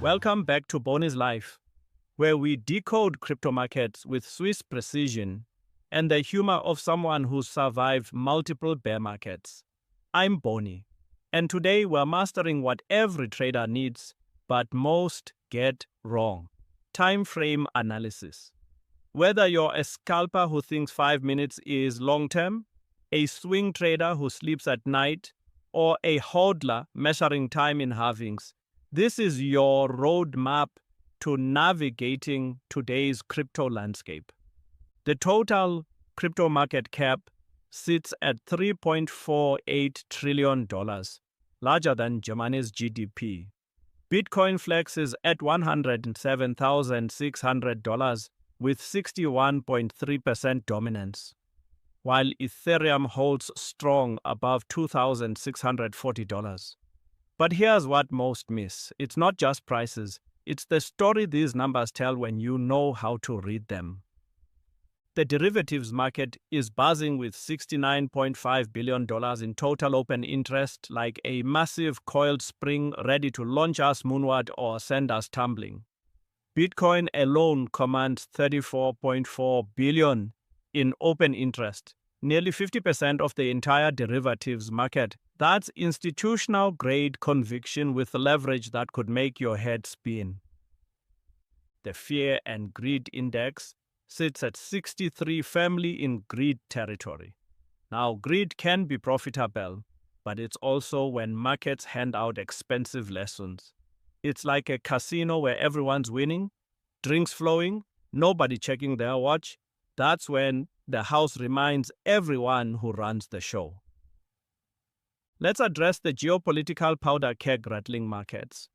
Welcome back to Boni's Life, where we decode crypto markets with Swiss precision and the humor of someone who's survived multiple bear markets. I'm Boni, and today we're mastering what every trader needs, but most get wrong: time frame analysis. Whether you're a scalper who thinks 5 minutes is long term, a swing trader who sleeps at night, or a hodler measuring time in halvings, this is your roadmap to navigating today's crypto landscape. The total crypto market cap sits at $3.48 trillion, larger than Germany's GDP. Bitcoin flexes at $107,600 with 61.3% dominance, while Ethereum holds strong above $2,640. But here's what most miss. It's not just prices, it's the story these numbers tell when you know how to read them. The derivatives market is buzzing with $69.5 billion in total open interest, like a massive coiled spring ready to launch us moonward or send us tumbling. Bitcoin alone commands $34.4 billion in open interest, nearly 50% of the entire derivatives market. That's institutional-grade conviction with leverage that could make your head spin. The Fear and Greed Index sits at 63, firmly in greed territory. Now, greed can be profitable, but it's also when markets hand out expensive lessons. It's like a casino where everyone's winning, drinks flowing, nobody checking their watch. That's when the house reminds everyone who runs the show. Let's address the geopolitical powder keg rattling markets.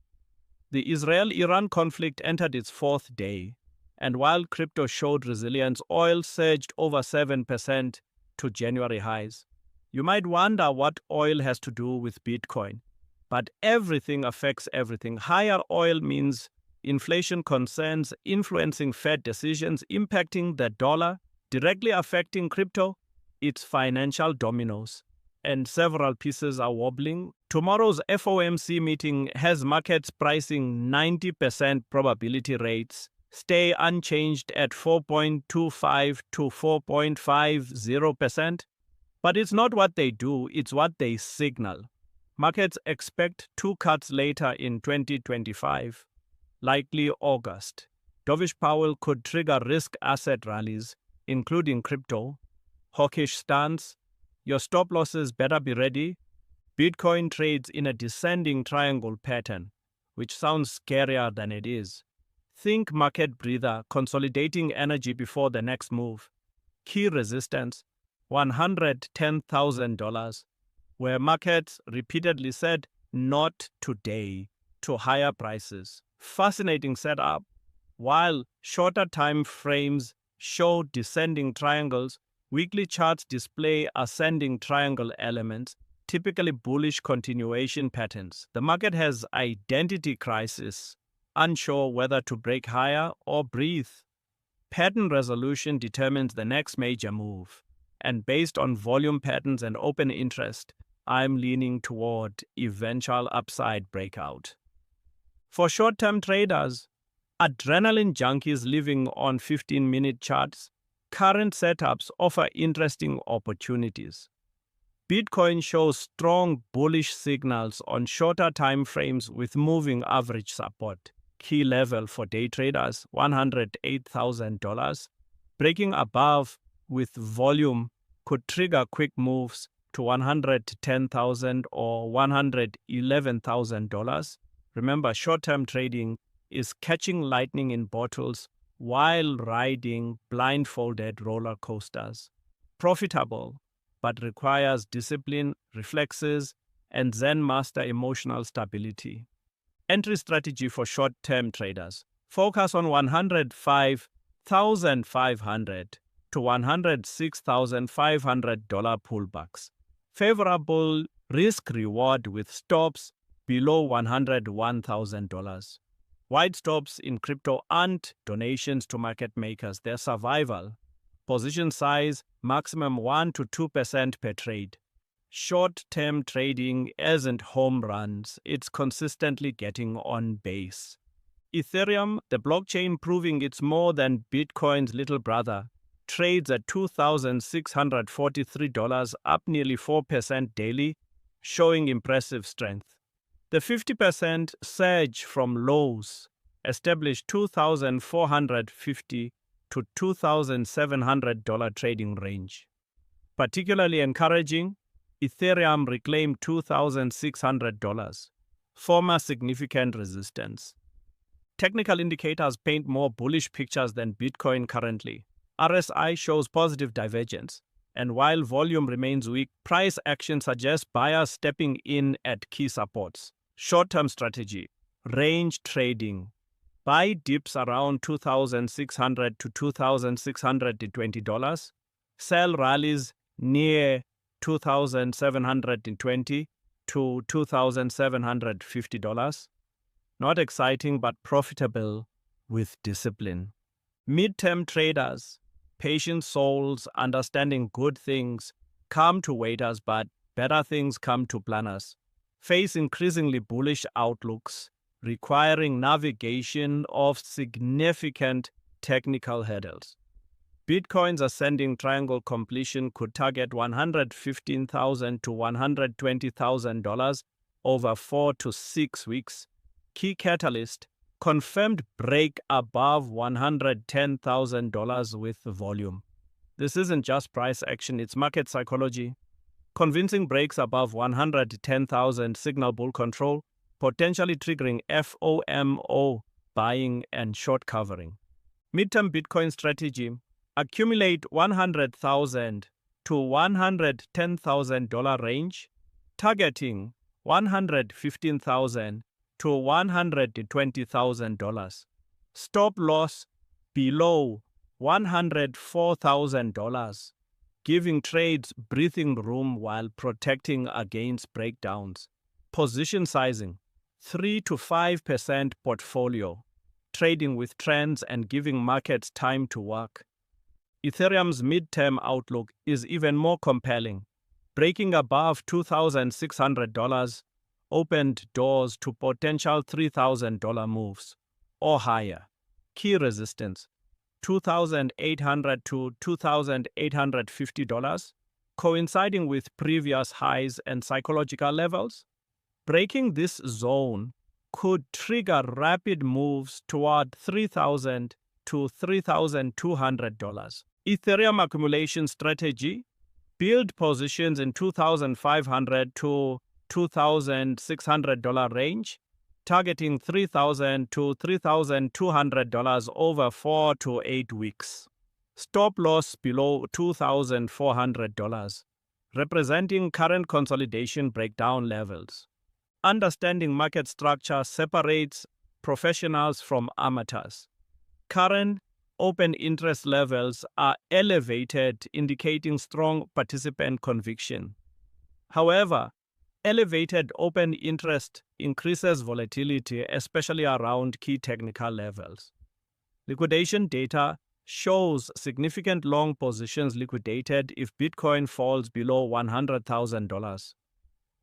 The Israel-Iran conflict entered its fourth day, and while crypto showed resilience, oil surged over 7% to January highs. You might wonder what oil has to do with Bitcoin, but everything affects everything. Higher oil means inflation concerns influencing Fed decisions, impacting the dollar, directly affecting crypto. It's financial dominoes, and several pieces are wobbling. Tomorrow's FOMC meeting has markets pricing 90% probability rates stay unchanged at 4.25 to 4.50%. But it's not what they do, it's what they signal. Markets expect 2 cuts later in 2025, likely August. Dovish Powell could trigger risk asset rallies, including crypto. Hawkish stance. Your stop losses better be ready. Bitcoin trades in a descending triangle pattern, which sounds scarier than it is. Think market breather, consolidating energy before the next move. Key resistance, $110,000, where markets repeatedly said, not today, to higher prices. Fascinating setup. While shorter time frames show descending triangles, weekly charts display ascending triangle elements, typically bullish continuation patterns. The market has identity crisis, unsure whether to break higher or breathe. Pattern resolution determines the next major move, and based on volume patterns and open interest, I'm leaning toward eventual upside breakout. For short-term traders, adrenaline junkies living on 15-minute charts, current setups offer interesting opportunities. Bitcoin shows strong bullish signals on shorter time frames with moving average support. Key level for day traders, $108,000. Breaking above with volume could trigger quick moves to $110,000 or $111,000. Remember, short-term trading is catching lightning in bottles while riding blindfolded roller coasters. Profitable, but requires discipline, reflexes, and Zen master emotional stability. Entry strategy for short-term traders. Focus on $105,500 to $106,500 pullbacks. Favorable risk-reward with stops below $101,000. Wide stops in crypto aren't donations to market makers, they're survival. Position size, maximum 1 to 2% per trade. Short-term trading isn't home runs, it's consistently getting on base. Ethereum, the blockchain proving it's more than Bitcoin's little brother, trades at $2,643, up nearly 4% daily, showing impressive strength. The 50% surge from lows established $2,450 to $2,700 trading range. Particularly encouraging, Ethereum reclaimed $2,600, former significant resistance. Technical indicators paint more bullish pictures than Bitcoin currently. RSI shows positive divergence, and while volume remains weak, price action suggests buyers stepping in at key supports. Short-term strategy: range trading. Buy dips around $2,600 to $2,620. Sell rallies near $2,720 to $2,750. Not exciting but profitable with discipline. Midterm traders, patient souls understanding good things, come to waiters but better things come to planners, face increasingly bullish outlooks, requiring navigation of significant technical hurdles. Bitcoin's ascending triangle completion could target $115,000 to $120,000 over 4 to 6 weeks. Key catalyst: confirmed break above $110,000 with volume. This isn't just price action, it's market psychology. Convincing breaks above $110,000 signal bull control, potentially triggering FOMO buying and short covering. Midterm Bitcoin strategy: accumulate $100,000 to $110,000 range, targeting $115,000 to $120,000. Stop loss below $104,000, giving trades breathing room while protecting against breakdowns. Position sizing: 3 to 5% portfolio, trading with trends and giving markets time to work. Ethereum's midterm outlook is even more compelling. Breaking above $2,600 opened doors to potential $3,000 moves or higher. Key resistance: $2,800 to $2,850, coinciding with previous highs and psychological levels. Breaking this zone could trigger rapid moves toward $3,000 to $3,200. Ethereum accumulation strategy: build positions in $2,500 to $2,600 range, targeting $3,000 to $3,200 over 4 to 8 weeks. Stop loss below $2,400, representing current consolidation breakdown levels. Understanding market structure separates professionals from amateurs. Current open interest levels are elevated, indicating strong participant conviction. However, elevated open interest increases volatility, especially around key technical levels. Liquidation data shows significant long positions liquidated if Bitcoin falls below $100,000,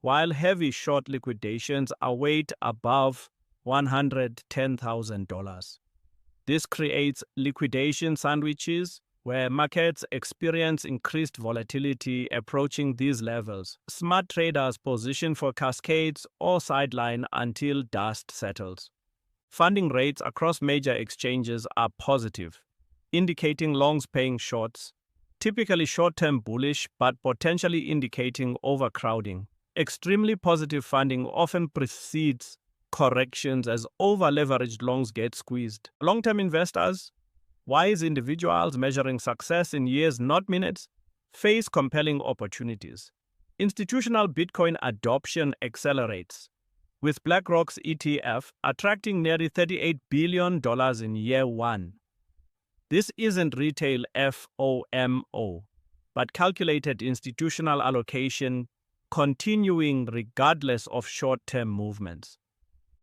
while heavy short liquidations await above $110,000. This creates liquidation sandwiches where markets experience increased volatility approaching these levels. Smart traders position for cascades or sideline until dust settles. Funding rates across major exchanges are positive, indicating longs paying shorts, typically short-term bullish but potentially indicating overcrowding. Extremely positive funding often precedes corrections as over-leveraged longs get squeezed. Long-term investors, wise individuals measuring success in years, not minutes, face compelling opportunities. Institutional Bitcoin adoption accelerates, with BlackRock's ETF attracting nearly $38 billion in year one. This isn't retail FOMO, but calculated institutional allocation continuing regardless of short-term movements.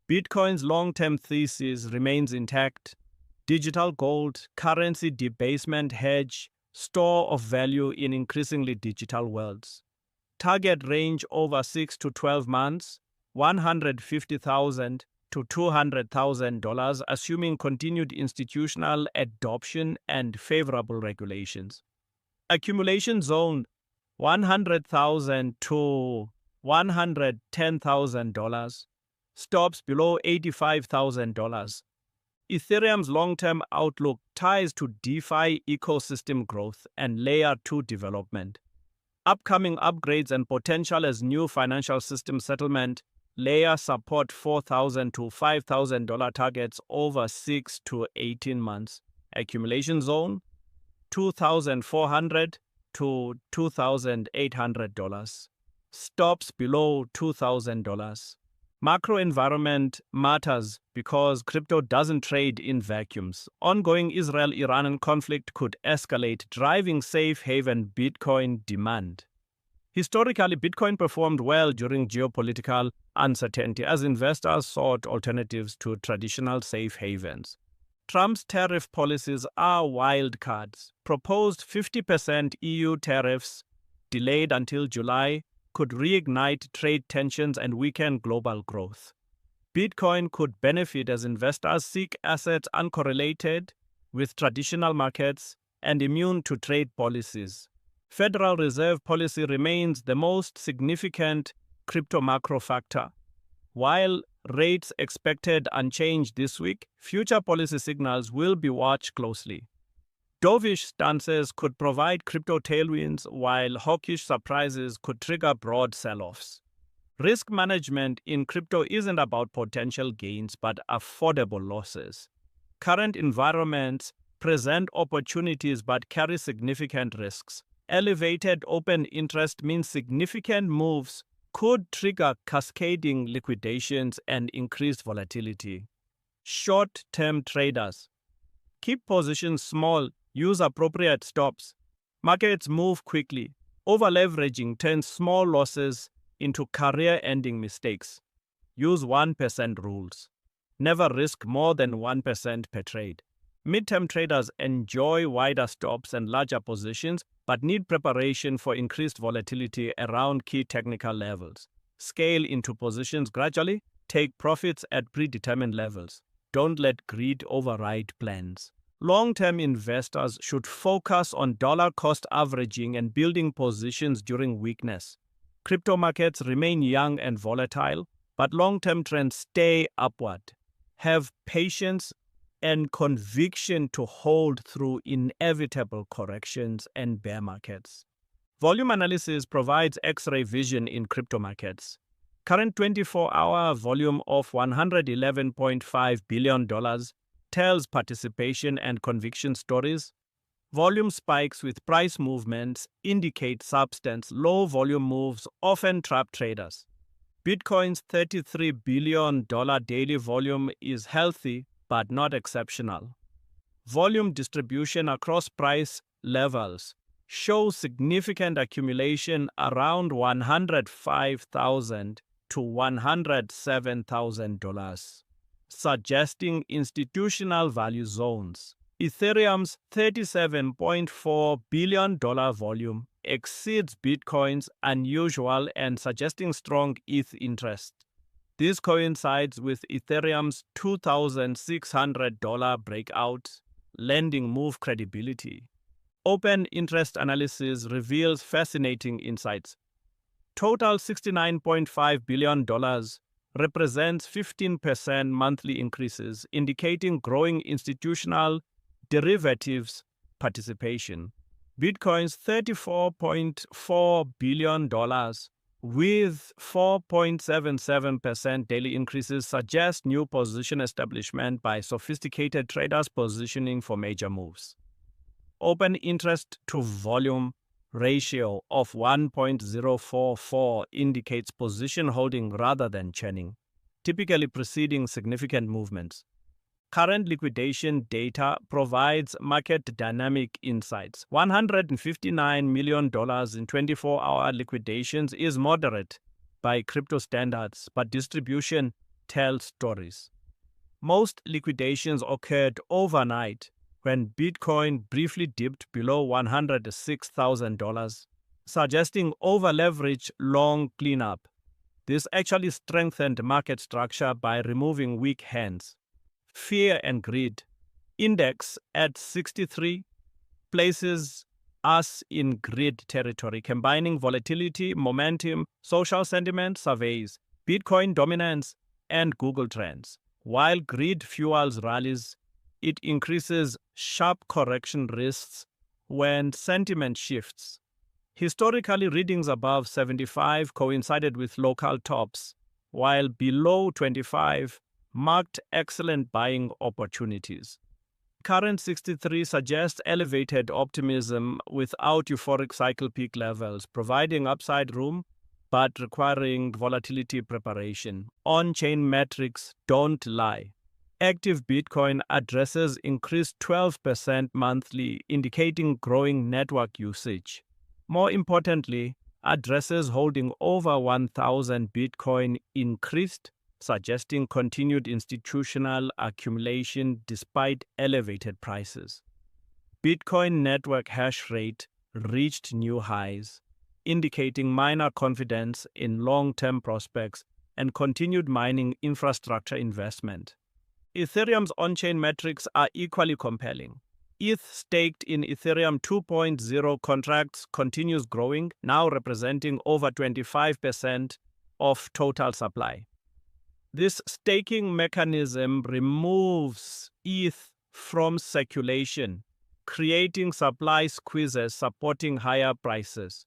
Bitcoin's long-term thesis remains intact. Digital gold, currency debasement hedge, store of value in increasingly digital worlds. Target range over 6 to 12 months, $150,000 to $200,000, assuming continued institutional adoption and favorable regulations. Accumulation zone $100,000 to $110,000. Stops below $85,000. Ethereum's long-term outlook ties to DeFi ecosystem growth and Layer 2 development. Upcoming upgrades and potential as new financial system settlement layer support $4,000 to $5,000 targets over 6 to 18 months. Accumulation zone $2,400 to $2,800. Stops below $2,000. Macro environment matters because crypto doesn't trade in vacuums. Ongoing Israel-Iran conflict could escalate, driving safe haven Bitcoin demand. Historically, Bitcoin performed well during geopolitical uncertainty as investors sought alternatives to traditional safe havens. Trump's tariff policies are wild cards. Proposed 50% EU tariffs, delayed until July, could reignite trade tensions and weaken global growth. Bitcoin could benefit as investors seek assets uncorrelated with traditional markets and immune to trade policies. Federal Reserve policy remains the most significant crypto macro factor. While rates expected unchanged this week, future policy signals will be watched closely. Dovish stances could provide crypto tailwinds, while hawkish surprises could trigger broad sell-offs. Risk management in crypto isn't about potential gains but affordable losses. Current environments present opportunities but carry significant risks. Elevated open interest means significant moves could trigger cascading liquidations and increased volatility. Short-term traders keep positions small. Use appropriate stops. Markets move quickly. Over-leveraging turns small losses into career-ending mistakes. Use 1% rules. Never risk more than 1% per trade. Midterm traders enjoy wider stops and larger positions, but need preparation for increased volatility around key technical levels. Scale into positions gradually. Take profits at predetermined levels. Don't let greed override plans. Long-term investors should focus on dollar-cost averaging and building positions during weakness. Crypto markets remain young and volatile, but long-term trends stay upward. Have patience and conviction to hold through inevitable corrections and bear markets. Volume analysis provides X-ray vision in crypto markets. Current 24-hour volume of $111.5 billion tells participation and conviction stories. Volume spikes with price movements indicate substance. Low volume moves often trap traders. Bitcoin's $33 billion daily volume is healthy but not exceptional. Volume distribution across price levels shows significant accumulation around $105,000 to $107,000. Suggesting institutional value zones. Ethereum's $37.4 billion volume exceeds Bitcoin's unusual and suggesting strong ETH interest. This coincides with Ethereum's $2,600 breakout, lending move credibility. Open interest analysis reveals fascinating insights. Total $69.5 billion represents 15% monthly increases, indicating growing institutional derivatives participation. Bitcoin's $34.4 billion with 4.77% daily increases suggest new position establishment by sophisticated traders positioning for major moves. Open interest to volume ratio of 1.044 indicates position holding rather than churning, typically preceding significant movements. Current liquidation data provides market dynamic insights. $159 million in 24-hour liquidations is moderate by crypto standards, but distribution tells stories. Most liquidations occurred overnight when Bitcoin briefly dipped below $106,000, suggesting over-leveraged long cleanup. This actually strengthened market structure by removing weak hands. Fear and greed. Index at 63 places us in grid territory, combining volatility, momentum, social sentiment surveys, Bitcoin dominance, and Google trends. While greed fuels rallies, it increases sharp correction risks when sentiment shifts. Historically, readings above 75 coincided with local tops, while below 25 marked excellent buying opportunities. Current 63 suggests elevated optimism without euphoric cycle peak levels, providing upside room but requiring volatility preparation. On-chain metrics don't lie. Active Bitcoin addresses increased 12% monthly, indicating growing network usage. More importantly, addresses holding over 1,000 Bitcoin increased, suggesting continued institutional accumulation despite elevated prices. Bitcoin network hash rate reached new highs, indicating miner confidence in long-term prospects and continued mining infrastructure investment. Ethereum's on-chain metrics are equally compelling. ETH staked in Ethereum 2.0 contracts continues growing, now representing over 25% of total supply. This staking mechanism removes ETH from circulation, creating supply squeezes supporting higher prices.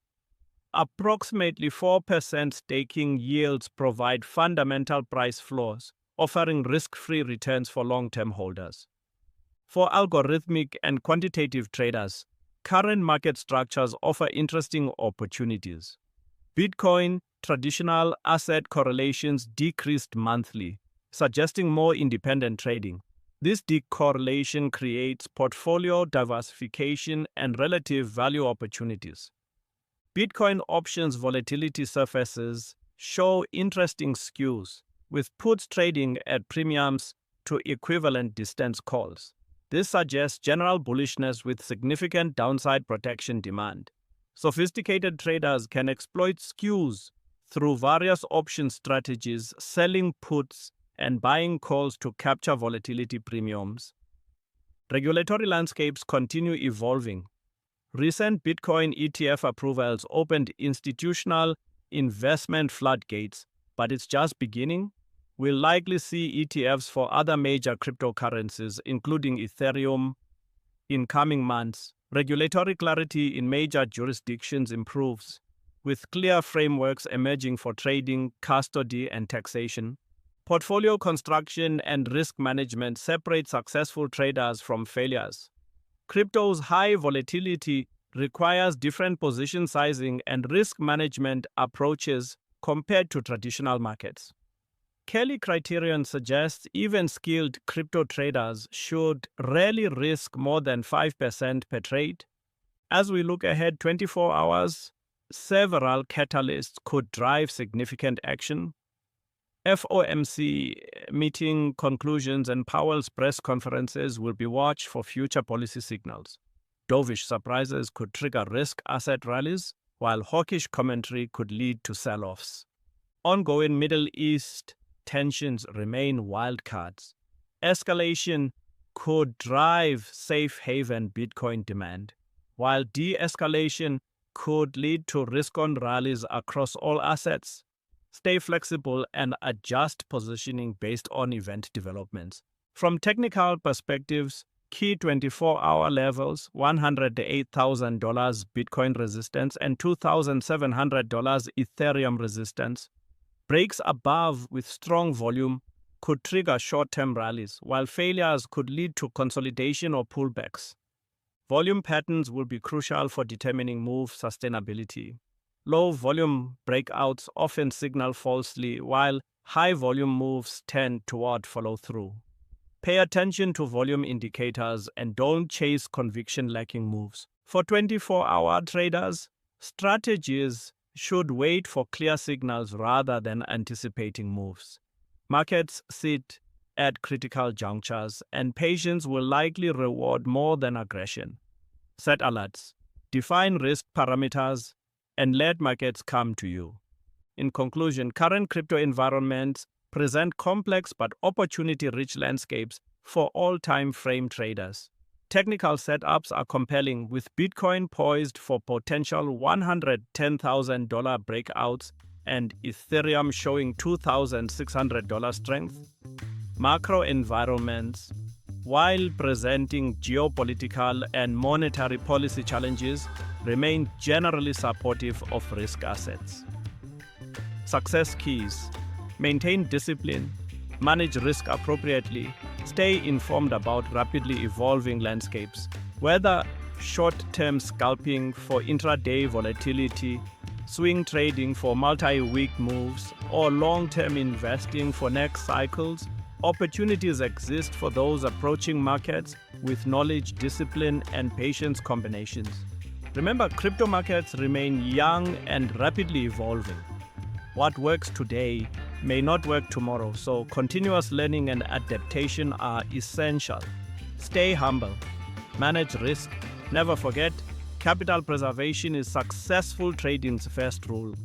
Approximately 4% staking yields provide fundamental price floors, offering risk-free returns for long-term holders. For algorithmic and quantitative traders, current market structures offer interesting opportunities. Bitcoin traditional asset correlations decreased monthly, suggesting more independent trading. This decorrelation creates portfolio diversification and relative value opportunities. Bitcoin options volatility surfaces show interesting skews, with puts trading at premiums to equivalent distance calls. This suggests general bullishness with significant downside protection demand. Sophisticated traders can exploit skews through various option strategies, selling puts and buying calls to capture volatility premiums. Regulatory landscapes continue evolving. Recent Bitcoin ETF approvals opened institutional investment floodgates, but it's just beginning. We'll likely see ETFs for other major cryptocurrencies, including Ethereum, in coming months. Regulatory clarity in major jurisdictions improves, with clear frameworks emerging for trading, custody, and taxation. Portfolio construction and risk management separate successful traders from failures. Crypto's high volatility requires different position sizing and risk management approaches compared to traditional markets. Kelly criterion suggests even skilled crypto traders should rarely risk more than 5% per trade. As we look ahead 24 hours, several catalysts could drive significant action. FOMC meeting conclusions and Powell's press conferences will be watched for future policy signals. Dovish surprises could trigger risk asset rallies, while hawkish commentary could lead to sell-offs. Ongoing Middle East tensions remain wildcards. Escalation could drive safe haven Bitcoin demand, while de-escalation could lead to risk-on rallies across all assets. Stay flexible and adjust positioning based on event developments. From technical perspectives, key 24-hour levels, $108,000 Bitcoin resistance and $2,700 Ethereum resistance, breaks above with strong volume could trigger short-term rallies, while failures could lead to consolidation or pullbacks. Volume patterns will be crucial for determining move sustainability. Low volume breakouts often signal falsely, while high volume moves tend toward follow-through. Pay attention to volume indicators and don't chase conviction-lacking moves. For 24-hour traders, strategies should wait for clear signals rather than anticipating moves. Markets sit at critical junctures, and patience will likely reward more than aggression. Set alerts, define risk parameters, and let markets come to you. In conclusion, current crypto environments present complex but opportunity-rich landscapes for all time frame traders. Technical setups are compelling, with Bitcoin poised for potential $110,000 breakouts and Ethereum showing $2,600 strength. Macro environments, while presenting geopolitical and monetary policy challenges, remain generally supportive of risk assets. Success keys: maintain discipline, manage risk appropriately, stay informed about rapidly evolving landscapes. Whether short-term scalping for intraday volatility, swing trading for multi-week moves, or long-term investing for next cycles, opportunities exist for those approaching markets with knowledge, discipline, and patience combinations. Remember, crypto markets remain young and rapidly evolving. What works today may not work tomorrow, so continuous learning and adaptation are essential. Stay humble, manage risk. Never forget, capital preservation is successful trading's first rule.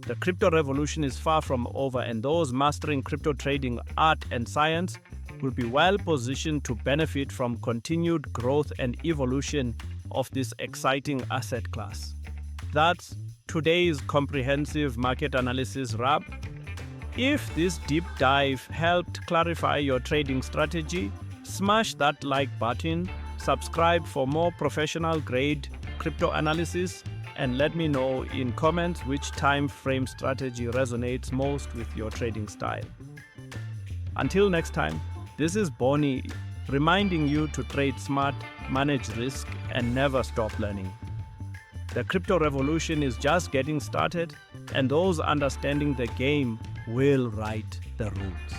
The crypto revolution is far from over, and those mastering crypto trading art and science will be well positioned to benefit from continued growth and evolution of this exciting asset class. That's today's comprehensive market analysis wrap. If this deep dive helped clarify your trading strategy, smash that like button, subscribe for more professional grade crypto analysis, and let me know in comments which time frame strategy resonates most with your trading style. Until next time, this is Boni, reminding you to trade smart, manage risk, and never stop learning. The crypto revolution is just getting started, and those understanding the game will write the rules.